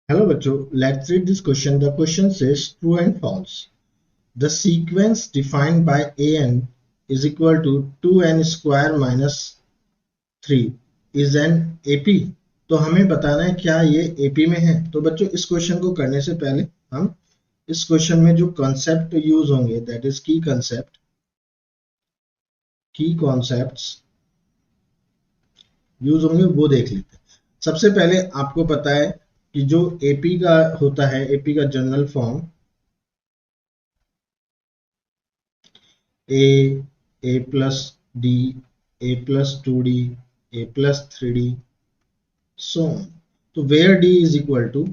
Hello बच्चों, let's read this question. The question says true and false. The sequence defined by an is equal to 2n square minus 3 is an AP. तो हमें बताना है क्या ये AP में है। तो बच्चों इस क्वेश्चन को करने से पहले हम इस क्वेश्चन में जो कॉन्सेप्ट यूज होंगे दैट इज की कॉन्सेप्ट्स यूज होंगे वो देख लेते हैं। सबसे पहले आपको पता है कि जो AP का होता है, AP का general form a, a plus d, a plus 2d, a plus 3d, so on. तो where d is equal to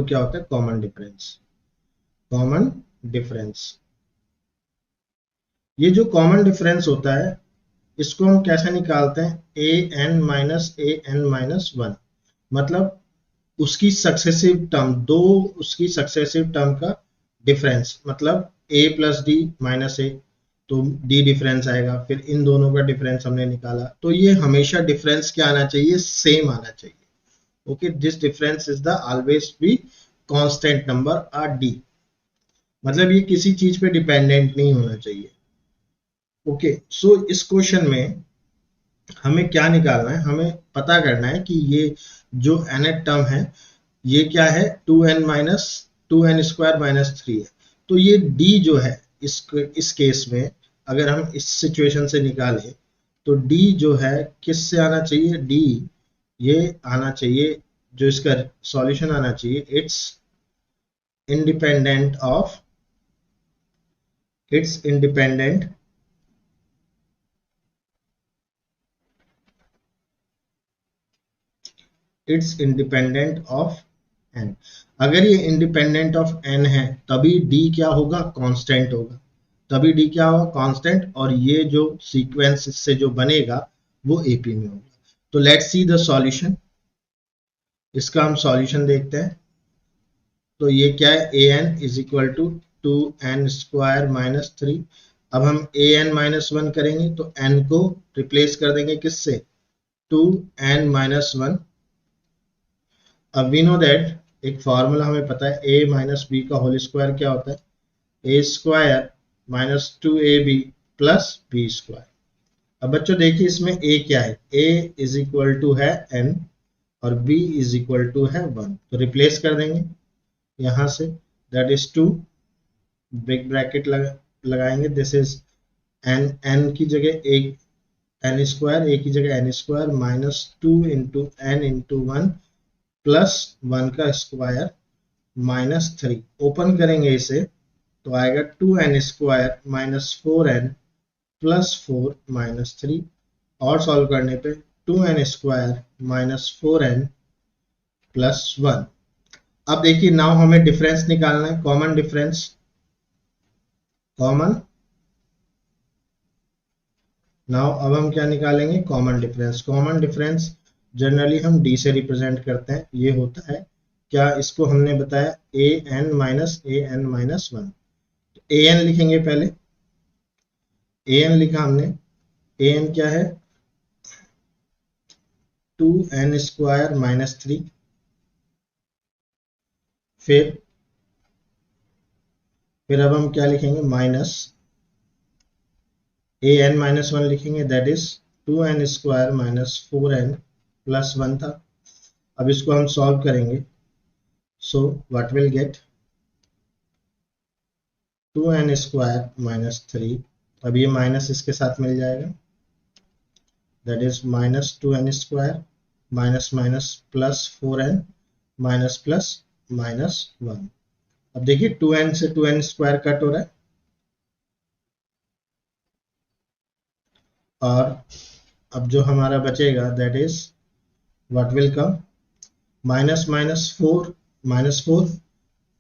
क्या होता है? Common difference. ये जो कॉमन डिफरेंस होता है इसको हम कैसे निकालते हैं? a n मतलब उसकी सक्सेसिव टर्म का डिफरेंस, मतलब a प्लस डी माइनस ए, तो d डिफरेंस आएगा। फिर इन दोनों का डिफरेंस हमने निकाला, तो ये हमेशा डिफरेंस क्या आना चाहिए? सेम आना चाहिए। Okay, this difference is the always be constant number R D, मतलब ये किसी चीज पे डिपेंडेंट नहीं होना चाहिए। ओके, सो इस क्वेश्चन में हमें क्या निकालना है? हमें पता करना है कि ये जो nth टर्म है ये क्या है? 2n स्क्वायर माइनस 3 है। तो ये d जो है इस केस में अगर हम इस सिचुएशन से निकालें तो d जो है किससे आना चाहिए? d ये आना चाहिए, जो इसका सॉल्यूशन आना चाहिए, independent of its independent it's independent of n। अगर ये इंडिपेंडेंट ऑफ n है तभी d क्या होगा? कांस्टेंट होगा। तभी d क्या होगा? कांस्टेंट। और ये जो सीक्वेंस इससे जो बनेगा वो AP में होगा। तो लेट्स सी द सॉल्यूशन। इसका हम सॉल्यूशन देखते हैं। तो ये क्या है? an is equal to 2n square minus 3। अब हम an माइनस 1 करेंगे तो n को रिप्लेस कर देंगे किससे? 2n-1। अब वी नो दैट एक फॉर्मूला हमें पता है, a माइनस बी का होल स्क्वायर क्या होता है? A square minus 2ab plus b square. अब बच्चों देखिए इसमें a क्या है? a इज इक्वल टू है n और b इज इक्वल टू है 1, तो रिप्लेस कर देंगे यहां से, दैट इज 2, बिग ब्रैकेट लगाएंगे, दिस इज n की जगह एक n स्क्वायर, a की जगह n square minus 2 into n into 1 plus 1 का स्क्वायर माइनस 3। ओपन करेंगे इसे तो आएगा 2n square minus 4n plus 4 minus 3। और सॉल्व करने पे 2n square minus 4n plus 1। अब देखिए नाउ हमें डिफरेंस निकालना है, कॉमन डिफरेंस। कॉमन नाउ अब हम क्या निकालेंगे? Common difference. Common difference generally हम डी से रिप्रेजेंट करते हैं। ये होता है क्या? इसको हमने बताया an-1। an लिखेंगे पहले। an लिखा हमने। an क्या है? 2n square minus 3। फिर अब हम क्या लिखेंगे? माइनस an-1 लिखेंगे, that is 2n square minus 4n plus 1 था। अब इसको हम सॉल्व करेंगे, so what will get? 2n square minus 3, अब ये माइनस इसके साथ मिल जाएगा, that is minus 2n square minus minus plus 4n minus plus minus 1। अब देखिए 2n से 2n स्क्वायर कट हो रहा है, और अब जो हमारा बचेगा that is what will come? Minus minus 4 minus 4,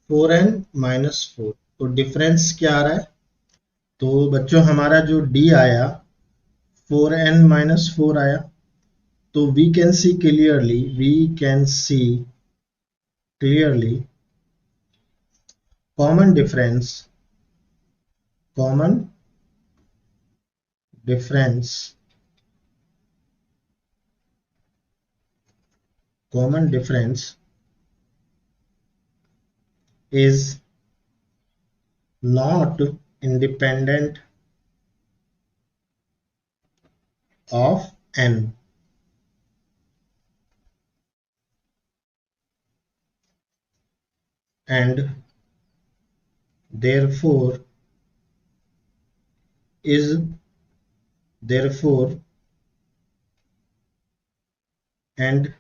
4n minus 4। तो डिफरेंस क्या आ रहा है? तो बच्चों हमारा जो d आया 4n माइनस 4 आया। तो we can see clearly common difference common difference common difference is not independent of n, and therefore is therefore and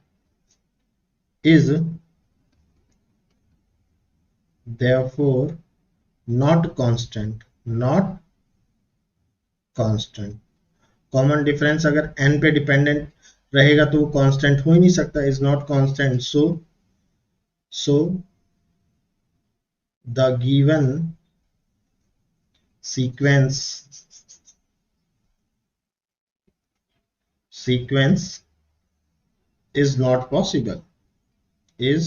is therefore not constant, not constant. Common difference अगर n पे dependent रहेगा तो वो constant हो ही नहीं सकता, is not constant. So the given sequence is not possible, is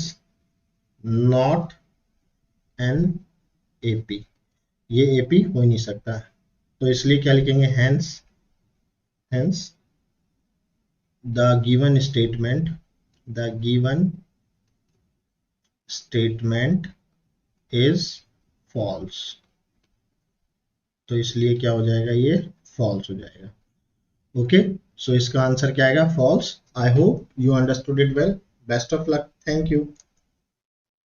not an AP. ये AP हो ही नहीं सकता, तो इसलिए क्या लिखेंगे, hence the given statement is false. तो इसलिए क्या हो जाएगा, ये false हो जाएगा. ओके, सो इसका आंसर क्या आएगा, false. I hope you understood it well. Best of luck. Thank you.